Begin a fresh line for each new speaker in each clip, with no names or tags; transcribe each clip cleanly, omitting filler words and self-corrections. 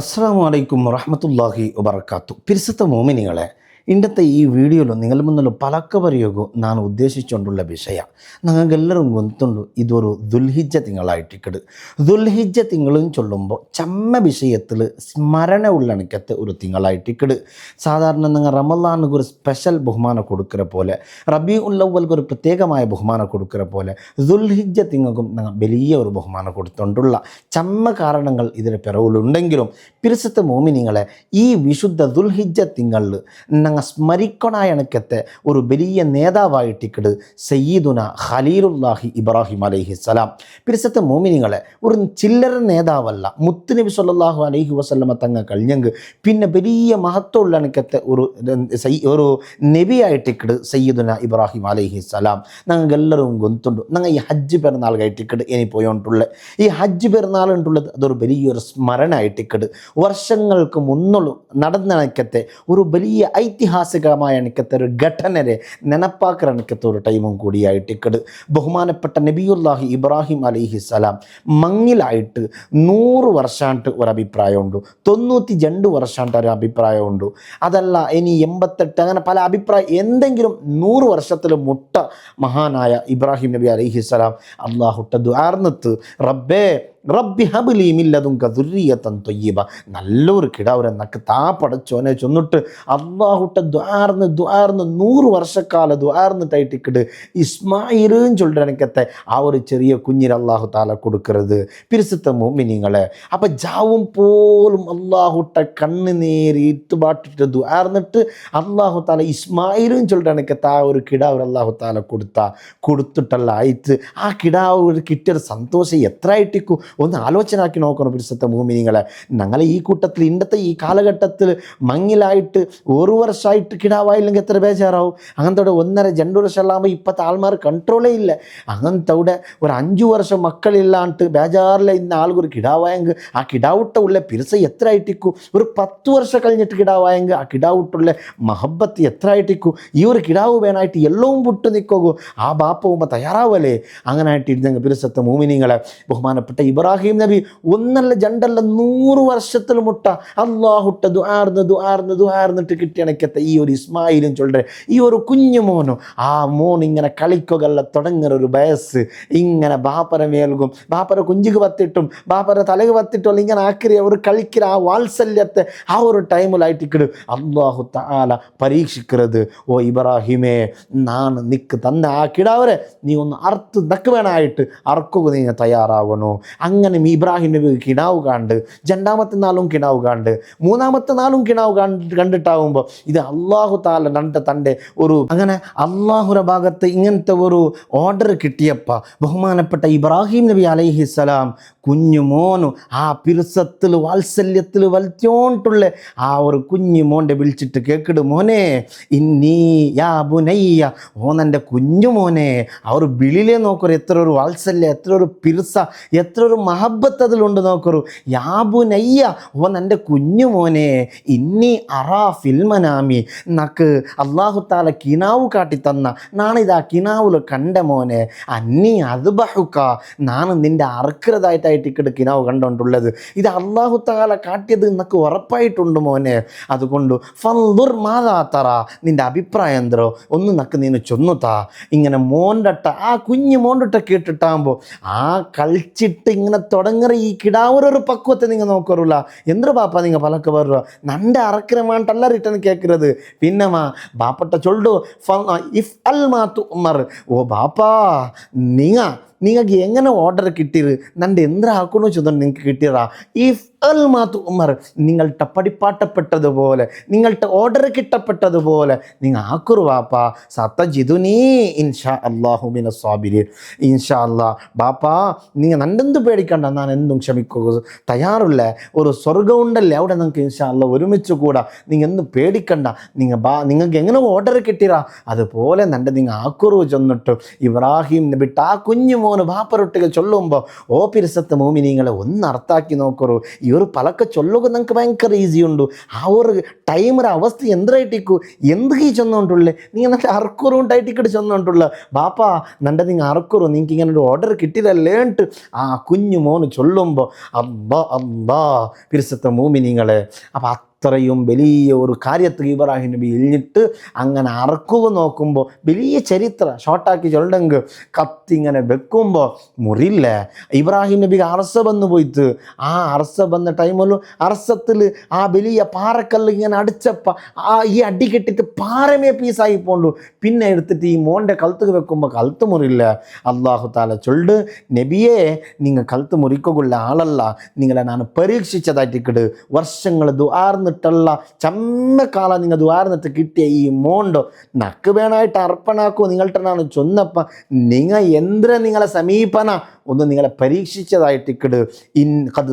അസ്സലാമു അലൈക്കും വറഹ്മത്തുള്ളാഹി വബറകാതുഹു. പിരിസത്ത മോമിനികളെ, ഇന്നത്തെ ಈ ವಿಡಿಯೋಲು ನಿಂಗಲ ಮುಂದಲು ಪಲಕ್ಕ ಬರೆಯೋಗು ನಾನು ಉದ್ದೇಶಿಸಿಕೊಂಡುಳ್ಳ ವಿಷಯ ഞങ്ങൾക്കെല്ലാവരും ಗೊತ್ತುಂಡು ഇതൊരു ദുൽഹിജ്ജ തിങ്കളായിട്ടിക്കട്. ദുൽഹിജ്ജ തിങ്കളും ചൊല്ലുമ്പോൾ ചമ്മ വിഷയത്തിൽ സ്മരണ ഉള്ളണിക്കത്തെ ഒരു തിങ്കളായിട്ടിക്കട്. സാധാരണ നിങ്ങൾ റമളാനുക്ക് ഒരു സ്പെഷ്യൽ ബഹുമാനം കൊടുക്കുന്ന പോലെ, റബീഉൽ അവ്വൽക്ക് ഒരു പ്രത്യേകമായ ബഹുമാനം കൊടുക്കുന്ന പോലെ ദുൽഹിജ്ജ തിങ്ങൾക്കും ഞങ്ങൾ വലിയ ഒരു ബഹുമാനം കൊടുത്തുകൊണ്ടുള്ള ചമ്മ കാരണങ്ങൾ ഇതിന് പിറവിലുണ്ടെങ്കിലും പിരിസത്തെ മോമിനിങ്ങളെ, ഈ വിശുദ്ധ ദുൽഹിജ്ജ തിങ്കളിൽ ഞങ്ങൾ സ്മരിക്കണായണക്കത്തെ ഒരു വലിയ നേതാവായിട്ടിക്കട് സയ്യിദുന ഖലീലുല്ലാഹി ഇബ്രാഹിം അലൈഹിസ്സലാം. പിരിസത്തെ മോമിനിങ്ങളെ, ഒരു ചില്ലറ നേതാവല്ല, മുത്തുനബി സല്ലല്ലാഹു അലൈഹി വസല്ലമ തങ്ങൾ കഴിഞ്ഞെങ്കിൽ പിന്നെ വലിയ മഹത്വമുള്ള അണക്കത്തെ ഒരു നബിയായിട്ടിക്കട് സയ്യിദുന ഇബ്രാഹിം അലൈഹിസ്സലാം. ഞങ്ങൾക്ക് എല്ലാവരും ഗൊന്തുണ്ട്. ഞങ്ങൾ ഈ ഹജ്ജ് പെരുന്നാൾ കഴിട്ടിക്കട് ഇനി പോയോണ്ടുള്ള ഈ ഹജ്ജ് പെരുന്നാളുണ്ടുള്ളത് അതൊരു വലിയൊരു സ്മരണ ആയിട്ടിക്കട്. വർഷങ്ങൾക്ക് മുന്നുള്ള നടന്നണക്കത്തെ ഒരു വലിയ ഐതിഹാസികമായ അണക്കത്തെ ഒരു ഘടനരെ നെനപ്പാക്കുന്ന അണക്കത്തെ ഒരു ടൈമും കൂടിയായിട്ടിക്കട്. ബഹുമാനപ്പെട്ട നബിയുല്ലാഹി ഇബ്രാഹിം അലൈഹിസ്സലാം മങ്ങിലായിട്ട് 100 വർഷമായിട്ട് ഒരു അഭിപ്രായമുണ്ട്, 92 വർഷമായിട്ട് ഒരു അഭിപ്രായമുണ്ട്, അതല്ല ഇനി 88, അങ്ങനെ പല അഭിപ്രായം. എന്തെങ്കിലും 100 വർഷത്തിൽ മുട്ട മഹാനായ ഇബ്രാഹിം നബി അലൈഹിസ്സലാം അള്ളാഹുട്ട ദുആർന്നിട്ട് റബ്ബി ഹബ്ലി മിൻ ലദുൻക ദുർരിയതൻ ത്വയ്യിബ, നല്ലൊരു കിടാവുരെ നക്ക് താ പടച്ചോനെ ചൊന്നിട്ട് അള്ളാഹുട്ട ദുആർന്ന് 100 വർഷക്കാല ദുആർന്നിട്ടായിട്ടിക്കട് ഇസ്മായിലും ചൊല്ലണക്കത്തെ ആ ഒരു ചെറിയ കുഞ്ഞിന് അള്ളാഹു താല കൊടുക്കരുത്. പിരിസത്തെ മോമിനിങ്ങളെ, അപ്പം ജാവും പോലും അള്ളാഹുട്ട കണ്ണ് നേരി ഇത്തുപാട്ടിട്ട് ദുആർന്നിട്ട് അള്ളാഹു താല ഇസ്മായിലും ചൊല്ലണക്കത്തെ ആ ഒരു കിടാവ് അള്ളാഹു താല കൊടുത്തിട്ടല്ല ആയിട്ട് ആ കിടാവ് കിട്ടിയൊരു സന്തോഷം എത്ര ആയിട്ടിക്കും ഒന്ന് ആലോചനാക്കി നോക്കണം. പിരിസത്തെ മോമിനിങ്ങളെ, ഞങ്ങളെ ഈ കൂട്ടത്തിൽ ഇന്നത്തെ ഈ കാലഘട്ടത്തിൽ മങ്ങിലായിട്ട് 1 വർഷമായിട്ട് കിടാവായില്ലെങ്കിൽ എത്ര ബേജാറാവും. അങ്ങനത്തെ 1.5-2 വർഷമാകുമ്പോൾ ഇപ്പോഴത്തെ ആൾമാർ കൺട്രോളേ ഇല്ല. അങ്ങനത്തെ ഒരു 5 വർഷം മക്കളില്ലാണ്ട് ബേജാറിലെ ഇന്ന ആൾക്കൊരു കിടാവായെങ്കിൽ ആ കിടാവുട്ടുള്ള പിരിസ എത്ര ആയിട്ടിക്കും. ഒരു 10 വർഷം കഴിഞ്ഞിട്ട് കിടാവായെങ്കിൽ ആ കിടാവുട്ടുള്ള മഹബത്ത് എത്ര ആയിട്ടിക്കും. ഈ ഒരു കിടാവ് വേണമായിട്ട് എല്ലാം വിട്ടു നിൽക്കൂ ആ ബാപ്പവുമ്പോൾ തയ്യാറാവല്ലേ. അങ്ങനെ ആയിട്ടിരുന്നെങ്കിൽ പിരിസത്തെ മോമിനിങ്ങളെ, ബഹുമാനപ്പെട്ട ഇബ്രാഹിം നബി 1-2-100 വർഷത്തിൽ മുട്ട അള്ളാഹുട്ട ദുആർന്നിട്ട് കിട്ടിയണക്കത്തെ ഈ ഒരു ഇസ്മായിലും ചൊല്ലേ ഈ ഒരു കുഞ്ഞു മോനും ആ മോൻ ഇങ്ങനെ കളിക്കുകല്ല തുടങ്ങുന്ന ഒരു വയസ്സ് ഇങ്ങനെ ബാപ്പര മേൽകും ബാപ്പര കുഞ്ചിക്ക് പത്തിട്ടും ബാപ്പര തലക്ക് പത്തിട്ടും ഇങ്ങനെ ആക്കിയ ഒരു കളിക്കുന്ന ആ വാത്സല്യത്തെ ആ ഒരു ടൈമിലായിട്ടിക്കിട് അള്ളാഹു തആല പരീക്ഷിക്കുന്നത്. ഓ ഇബ്രാഹിമേ, നാണ് നിക്ക് തന്ന ആ കിടാവരെ നീ ഒന്ന് അറുത്ത് നക്ക് വേണമായിട്ട് അറക്കുക നീ തയ്യാറാവണോ. അങ്ങനെ ഇബ്രാഹിം നബി കിടാവ് കണ്ട് 2ാമത്തെ നാളും കിടാവ് കണ്ട് 3ാമത്തെ നാളും കിടാവ് കണ്ടിട്ടാവുമ്പോൾ ഇത് അള്ളാഹു താല തൻ്റെ ഒരു അങ്ങനെ അള്ളാഹുര ഭാഗത്ത് ഇങ്ങനത്തെ ഒരു ഓർഡർ കിട്ടിയപ്പോൾ ബഹുമാനപ്പെട്ട ഇബ്രാഹിം നബി അലൈഹിസ്സലാം കുഞ്ഞു മോനും ആ പിരിസത്തിൽ വാത്സല്യത്തിൽ വലിച്ചോണ്ടുള്ള ആ ഒരു കുഞ്ഞു മോൻ്റെ വിളിച്ചിട്ട് കേക്കിട് മോനെ ഇന്നീ യാ ബുനയ്യ, ഓനെൻ്റെ കുഞ്ഞു മോനെ. ആ ഒരു വിളിയിലേ നോക്കൊരു എത്ര ഒരു വാത്സല്യം, എത്ര ഒരു പിരിസ, എത്ര ഒരു മഹബത്ത് അതിലുണ്ട് നോക്കൊരു. യാ ബുനയ്യ, ഓൻ എൻ്റെ കുഞ്ഞു മോനെ. ഇന്നി അറാ ഫിൽമനാമി, നക്ക് അള്ളാഹു താല കിനാവ് കാട്ടി തന്ന നാണിതാ കിനാവിൽ കണ്ട മോനെ. അന്നി അദ്ബഹുക, നാണ് നിൻ്റെ അറക്കറതായിട്ടായിട്ട് കിനാവ് കണ്ടുകൊണ്ടുള്ളത്. ഇത് അള്ളാഹു താല കാട്ടിയത് എന്നൊക്കെ ഉറപ്പായിട്ടുണ്ട് മോനെ. അതുകൊണ്ട് ഫൻദുർ മാദാ തറ, നിൻ്റെ അഭിപ്രായം എന്തോ ഒന്ന് നക്ക് നീ ചൊന്നുതാ. ഇങ്ങനെ മോണ്ടട്ട ആ കുഞ്ഞ് മോണ്ടിട്ട കേട്ടിട്ടാകുമ്പോൾ ആ കളിച്ചിട്ട് ഇങ്ങനെ തുടങ്ങുന്ന ഈ കിടാവൊരു പക്വത്തെ നിങ്ങൾ നോക്കറില്ല. എന്തൊരു ബാപ്പ നിങ്ങൾ പലക്ക് പറയുക നൻ്റെ അറക്കരമായിട്ടല്ല റിട്ടേൺ കേൾക്കുന്നത്. പിന്നെമാ ബാപ്പട്ട ചൊല്ലു ഇഫ് അൽ മാത്തു ഉമ്മർ, ഓ ബാപ്പാ നിങ്ങൾക്ക് എങ്ങനെ ഓർഡർ കിട്ടിയത് നൻ്റെ എന്തിനാക്കണോ ചോദിച്ചു നിങ്ങൾക്ക് കിട്ടിയതാ. ഇഫ് അൽ മാത്തു ഉമ്മർ, നിങ്ങളുടെ പടിപ്പാട്ടപ്പെട്ടതുപോലെ നിങ്ങളുടെ ഓർഡർ കിട്ടപ്പെട്ടതുപോലെ നിങ്ങൾ ആക്കുറു ബാപ്പാ. സതജിദുനീ ഇൻഷാ അല്ലാഹു മിന സ്വാബിരീൻ, ഇൻഷാ അല്ലാ ബാപ്പാ നിങ്ങൾ നണ്ടെന്ത് പേടിക്കണ്ട, ഞാൻ എന്തും ക്ഷമിക്കുക തയ്യാറില്ല. ഒരു സ്വർഗ്ഗം ഉണ്ടല്ലേ അവിടെ നിങ്ങൾക്ക് ഇൻഷാ അല്ലാ ഒരുമിച്ച് കൂടാ. നിങ്ങൾ എന്തും പേടിക്കണ്ട. നിങ്ങൾക്ക് എങ്ങനെ ഓർഡർ കിട്ടിയതാ അതുപോലെ നൻ്റെ നിങ്ങൾ ആക്കുറു ചെന്നിട്ട് ഇബ്രാഹിം നബിട്ട് ആ കുഞ്ഞു മോന് ബാപ്പരൊട്ടിಗೆ ചൊല്ലുമ്പോൾ ഓ പിരിസത്തെ മോമിനിങ്ങളെ ഒന്ന് അർത്ഥാക്കി നോക്കറു ഇവർ പലക്കെ ചൊല്ലുക നിങ്ങൾക്ക് ഭയങ്കര ഈസി ഉണ്ട് ആ ഒരു ടൈമിರ ಅವಸ್ಥೆ ಎಂದ್ರೈಟಿಕ್ಕು ಎಂದಿಗೆ ಚೊಂದುಂಟುಳ್ಳೆ ನೀ നല്ല അറക്കുറു ഉണ്ടായിട്ടിക്കട്ട് ചൊന്നുണ്ടുള്ള ബാപ്പ നൻ്റെ നിങ്ങൾ അറക്കുറു നിങ്ങൾക്ക് ഇങ്ങനെ ഒരു ഓർഡർ കിട്ടിയതല്ലേണ്ട് ആ കുഞ്ഞു മോന് ചൊല്ലുമ്പോൾ അബ്ബാ അബ്ബാ പിരിസത്തെ മോമിനിങ്ങളെ അപ്പം അത്രയും വലിയ ഒരു കാര്യത്തിൽ ഇബ്രാഹിം നബി എഴുന്നിട്ട് അങ്ങനെ അറക്കുക നോക്കുമ്പോൾ വലിയ ചരിത്രം ഷോർട്ടാക്കി ചൊല്ലെങ്കിൽ കത്തി ഇങ്ങനെ വെക്കുമ്പോൾ മുറിയില്ല ഇബ്രാഹിം നബിക്ക് അറസ വന്നു പോയിട്ട് ആ അറസ വന്ന ടൈമിൽ അറസത്തിൽ ആ വലിയ പാറക്കല്ല് ഇങ്ങനെ അടിച്ചപ്പോൾ ഈ അടി കെട്ടിട്ട് പാറമേ പീസായി പോണ്ടു പിന്നെ എടുത്തിട്ട് ഈ മോൻ്റെ കഴുത്ത് വെക്കുമ്പോൾ കഴുത്ത് മുറിയില്ല അള്ളാഹു താല ചൊല്ല് നബിയെ നിങ്ങൾ കഴുത്ത് മുറിക്കുള്ള ആളല്ല നിങ്ങളെ ഞാൻ പരീക്ഷിച്ചതായിട്ടിക്കട് വർഷങ്ങൾ ദുആർന്ന് ിട്ടുള്ള ചമ്മക്കാലം നിങ്ങൾ ദ്വാരന്നിട്ട് കിട്ടിയ ഈ മോണ്ടോ നക്ക് വേണമായിട്ട് അർപ്പണാക്കോ നിങ്ങളുടെ നാണ് ചൊന്നപ്പം നിങ്ങൾ എന്തിനാ നിങ്ങളെ സമീപന ഒന്ന് നിങ്ങളെ പരീക്ഷിച്ചതായിട്ടിക്കട് അത്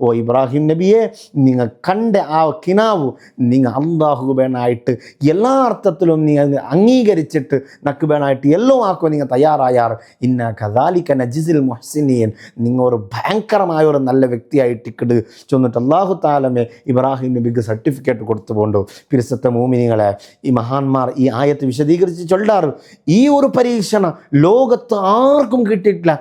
ഓ ഇബ്രാഹിം നബിയെ നിങ്ങൾ കണ്ട ആ കിനാവു നിങ്ങൾ അള്ളാഹു വേണമായിട്ട് എല്ലാ അർത്ഥത്തിലും നിങ്ങൾ അംഗീകരിച്ചിട്ട് നക്ക് വേണമായിട്ട് എല്ലാം ആക്കോ നിങ്ങൾ തയ്യാറായാർ ഇന്ന കദാലിക നജിസിൽ മുഹ്സിനീൻ നിങ്ങൾ ഒരു ഭയങ്കരമായ ഒരു നല്ല വ്യക്തിയായിട്ടിക്കട് ചൊന്നിട്ട് അള്ളാഹു താലമേ ഇബ്രാഹിം നബിക്ക് സർട്ടിഫിക്കറ്റ് കൊടുത്തു പോണ്ടു പിരിസത്തെ മോമിനികളെ ഈ മഹാന്മാർ ഈ ആയത്ത് വിശദീകരിച്ച് ചൊല്ലാറ് ഈ ഒരു പരീക്ഷണം ലോകത്ത് ആർക്കും കിട്ടിയിട്ടില്ല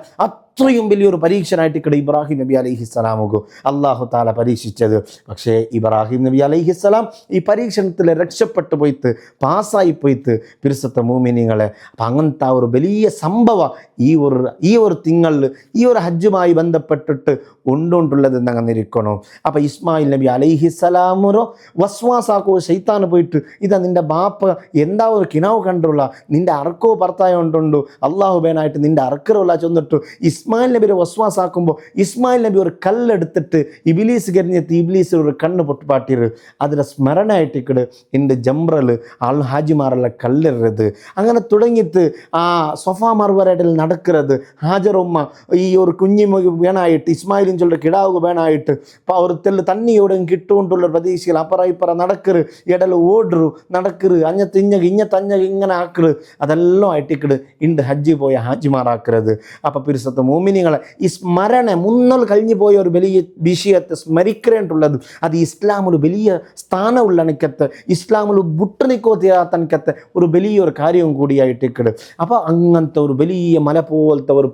അത്രയും വലിയൊരു പരീക്ഷനായിട്ട് ഇവിടെ ഇബ്രാഹിം നബി അലൈഹിസ്സലാമുക്ക് അള്ളാഹു താല പരീക്ഷിച്ചത് പക്ഷേ ഇബ്രാഹിം നബി അലൈഹിസ്സലാം ഈ പരീക്ഷണത്തിൽ രക്ഷപ്പെട്ടു പോയിട്ട് പാസ്സായി പോയിട്ട് പിരിസത്തെ മോമിനിങ്ങളെ അപ്പം അങ്ങനത്തെ ഒരു വലിയ സംഭവം ഈ ഒരു തിങ്കളിൽ ഈ ഒരു ഹജ്ജുമായി ബന്ധപ്പെട്ടിട്ട് ഉണ്ടുള്ളത് എന്നങ്ങനെ ഇരിക്കണോ അപ്പം ഇസ്മായിൽ നബി അലൈഹിസ്സലാമോ വസ്വാസാക്കോ ശൈത്താന് പോയിട്ട് ഇതാ നിൻ്റെ ബാപ്പ എന്താ ഒരു കിനാവ് കണ്ടുള്ള നിൻ്റെ അറക്കോ ഭർത്തായോണ്ടുണ്ടു അള്ളാഹു ബേനായിട്ട് നിൻ്റെ അറക്കറുള്ള ചെന്നിട്ടു ഇസ്മായിൽ നബിയെ വസ്വാസാക്കുമ്പോൾ ഇസ്മായിൽ നബി ഒരു കല്ലെടുത്തിട്ട് ഇബിലീസ് കരിഞ്ഞെത്തി ഇബിലീസ് ഒരു കണ്ണ് പൊട്ടുപാട്ടിര് അതിൻ്റെ സ്മരണയായിട്ടിക്കട് എൻ്റെ ജംറൽ ആൾ ഹാജിമാരെല്ലാം കല്ലെറത് അങ്ങനെ തുടങ്ങിയിട്ട് ആ സൊഫാ മർവരയിൽ നടക്കുന്നത് ഹാജറുമ്മ ഈ ഒരു കുഞ്ഞി വേണമായിട്ട് ഇസ്മായിലും ചൊല്ലുற കിടാവ് വേണമായിട്ട് ഒരു തെല്ല് തണ്ണി എവിടെ കിട്ടുകൊണ്ടുള്ള പ്രതീക്ഷയിൽ അപ്പറ ഇപ്പറ നടക്കറ് ഇടൽ ഓടറ് നടക്കറ് അഞ്ഞത്ത് ഇഞ്ഞത്തഞ്ഞ ഇങ്ങനെ ആക്കറ് അതെല്ലാം ആയിട്ടിക്കട് ഇണ്ട് ഹജ്ജി പോയ ഹാജിമാറാക്കരുത് അപ്പം പിരിസത്തെ മോമിനികളെ ഈ സ്മരണ മുന്നൽ കഴിഞ്ഞു പോയ ഒരു വലിയ വിഷയത്തെ സ്മരിക്കേണ്ടുള്ളത് അത് ഇസ്ലാമിൽ വലിയ സ്ഥാനമുള്ള എനിക്കത്ത് ഇസ്ലാമിൽ ബുട്ടനിക്കോ തീരാത്ത എനിക്കത്ത് ഒരു വലിയൊരു കാര്യവും കൂടിയായിട്ടിക്കട് അപ്പോൾ അങ്ങനത്തെ ഒരു വലിയ മല പോലത്തെ ഒരു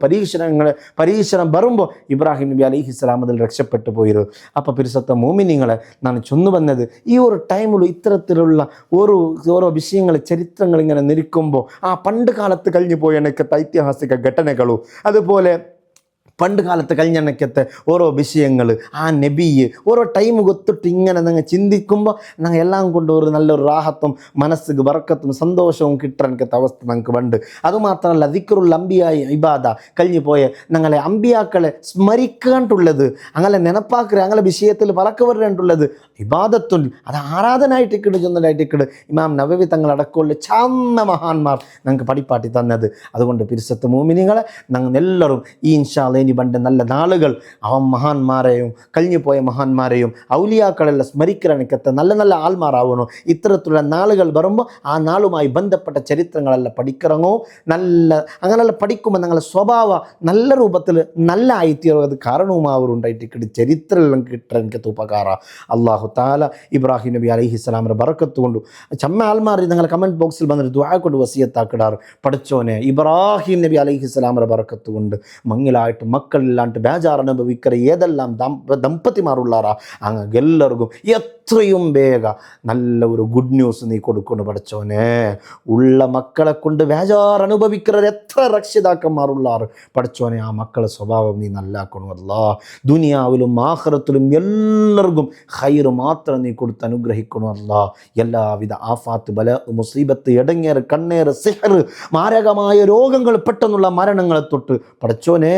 പരീക്ഷണം വരുമ്പോൾ ഇബ്രാഹിം നബി അലൈഹിസ്സലാം അതിൽ രക്ഷപ്പെട്ടു പോയിരുന്നു അപ്പോൾ പിരിസത്തെ മോമിനിങ്ങളെ ഞാൻ ചൊന്നു വന്നത് ഈ ഒരു ടൈമിൽ ഇത്തരത്തിലുള്ള ഓരോ വിഷയങ്ങൾ ചരിത്രങ്ങൾ ഇങ്ങനെ നിൽക്കുമ്പോൾ ആ പണ്ട് കാലത്ത് കഴിഞ്ഞു പോയ എനിക്കത്തെ ഐതിഹാസിക ഘടനകളും അതുപോലെ പണ്ട് കാലത്ത് കഴിഞ്ഞണക്കത്തെ ഓരോ വിഷയങ്ങൾ ആ നബിയ് ഓരോ ടൈം കൊത്തിട്ട് ഇങ്ങനെ നിങ്ങൾ ചിന്തിക്കുമ്പോൾ ഞങ്ങൾ എല്ലാം കൊണ്ട് ഒരു നല്ലൊരു റാഹത്തും മനസ്സിക്ക് ബർക്കത്തും സന്തോഷവും കിട്ടാനൊക്കത്തെ അവസ്ഥ ഞങ്ങൾക്ക് ഉണ്ട് അതുമാത്രമല്ല ദിക്റുൽ അംബിയായി ഇബാദ കഴിഞ്ഞു പോയ ഞങ്ങളെ അമ്പിയാക്കളെ സ്മരിക്കാണ്ടുള്ളത് അങ്ങനെ നെനപ്പാക്കുക അങ്ങനെ വിഷയത്തിൽ പറക്ക് വരേണ്ടുള്ളത് ഇബാദത്തുൽ അത് ആരാധനായിട്ടിക്കട് ചെന്നതായിട്ടിക്കട് ഇമാം നവവി തങ്ങളടക്കമുള്ള ചാന്ന മഹാന്മാർ ഞങ്ങൾക്ക് പഠിപ്പാട്ടി തന്നത് അതുകൊണ്ട് പിരിസത്ത് മോമിനികളെ ഞങ്ങൾ എല്ലാവരും ഈ ഇൻഷാ അല്ലാഹ് ഇനി പണ്ട് നല്ല നാളുകൾ അവൻ മഹാന്മാരെയും കഴിഞ്ഞു പോയ മഹാന്മാരെയും ഔലിയാക്കളെല്ലാം സ്മരിക്കണക്കത്തെ നല്ല നല്ല ആൾമാരാവണോ ഇത്തരത്തിലുള്ള നാളുകൾ വരുമ്പോൾ ആ നാളുമായി ബന്ധപ്പെട്ട ചരിത്രങ്ങളെല്ലാം പഠിക്കിറങ്ങോ അങ്ങനെല്ലാം പഠിക്കുമ്പോൾ ഞങ്ങളുടെ സ്വഭാവ നല്ല രൂപത്തിൽ നല്ല ആയിത്തീരുന്നത് കാരണവുമാവരുണ്ടായിട്ട് ചരിത്രമെല്ലാം കിട്ടാൻ എനിക്ക് ഉപകാര അള്ളാഹു താല ഇബ്രാഹിം നബി അലൈഹിസ്സലാമിൻ്റെ ബറക്കത്ത് കൊണ്ടു ചമ്മ ആൾമാർ നിങ്ങൾ കമൻറ്റ് ബോക്സിൽ വന്നിട്ട് ദുആ കൊണ്ട് വസിയത്താക്കിടാറ് പഠിച്ചോനെ ഇബ്രാഹിം നബി അലൈഹിസ്സലാമിൻ്റെ ബറക്കത്ത് കൊണ്ട് മങ്ങിലായിട്ട് മക്കളില്ലാണ്ട് ബേജാർ അനുഭവിക്കുന്ന ഏതെല്ലാം ദമ്പതിമാരുള്ളാറാ അങ്ങ് എല്ലാവർക്കും എത്രയും വേഗം നല്ല ഒരു ഗുഡ് ന്യൂസ് നീ കൊടുക്കുന്നു പഠിച്ചോനെ ഉള്ള മക്കളെ കൊണ്ട് ബേജാർ അനുഭവിക്കുന്നത് എത്ര രക്ഷിതാക്കന്മാരുള്ളാറ് പഠിച്ചോനെ ആ മക്കളെ സ്വഭാവം നീ നല്ലാക്കണമല്ല ദുനിയാവിലും ആഖിറത്തിലും എല്ലാവർക്കും ഖൈർ മാത്രം നീ കൊടുത്ത് അനുഗ്രഹിക്കണമല്ല എല്ലാവിധ ആഫാത്ത് ബല മുസീബത്ത് ഇടങ്ങേറ് കണ്ണേറ് സിഹർ മാരകമായ രോഗങ്ങൾ പെട്ടെന്നുള്ള മരണങ്ങളെ തൊട്ട് പഠിച്ചോനെ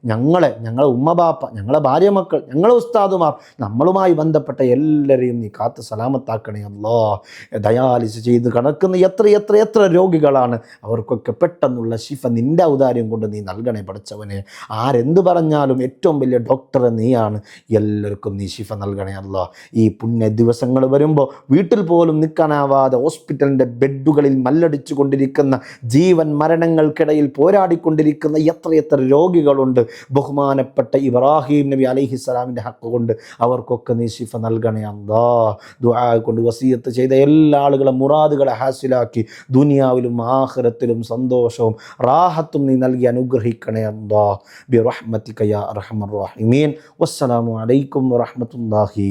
ഞങ്ങളെ ഉമ്മ ബാപ്പ, ഞങ്ങളെ ഭാര്യ മക്കൾ, ഞങ്ങളെ ഉസ്താദുമാർ, നമ്മളുമായി ബന്ധപ്പെട്ട എല്ലാവരെയും നീ കാത്ത് സലാമത്താക്കണേ അല്ലാ. ഡയാലിസിസ് ചെയ്ത് കിടക്കുന്ന എത്ര എത്ര എത്ര രോഗികളാണ്, അവർക്കൊക്കെ പെട്ടെന്നുള്ള ശിഫ നിൻ്റെ ഔദാര്യം കൊണ്ട് നീ നൽകണേ പഠിച്ചവനെ. ആരെന്ത് പറഞ്ഞാലും ഏറ്റവും വലിയ ഡോക്ടർ നീയാണ്, എല്ലാവർക്കും നീ ശിഫ നൽകണേ അല്ലാ. ഈ പുണ്യ ദിവസങ്ങൾ വരുമ്പോൾ വീട്ടിൽ പോലും നിൽക്കാനാവാതെ ഹോസ്പിറ്റലിൻ്റെ ബെഡുകളിൽ മല്ലടിച്ചു കൊണ്ടിരിക്കുന്ന, ജീവൻ മരണങ്ങൾക്കിടയിൽ പോരാടിക്കൊണ്ടിരിക്കുന്ന എത്രയെത്ര രോഗികളുണ്ട്. ബഹുമാനപ്പെട്ട ഇബ്രാഹിം നബി അലൈഹിസ്സലാമിൻ്റെ ഹക്ക് കൊണ്ട് അവർക്കൊക്കെ നീ ശിഫ നൽകണേ അല്ലാ. ദുആ കൊണ്ട് വസിയത്ത് ചെയ്ത എല്ലാ ആളുകളെ മുറാദുകളെ ഹാസിലാക്കി ദുനിയാവിലും ആഖിറത്തിലും സന്തോഷവും റാഹത്തും നീ നൽകി അനുഗ്രഹിക്കണേ അല്ലാ. ബിറഹ്മതിക യാ അർഹമർ റഹീമീൻ. വസ്സലാമു അലൈക്കും വറഹ്മത്തുള്ളാഹി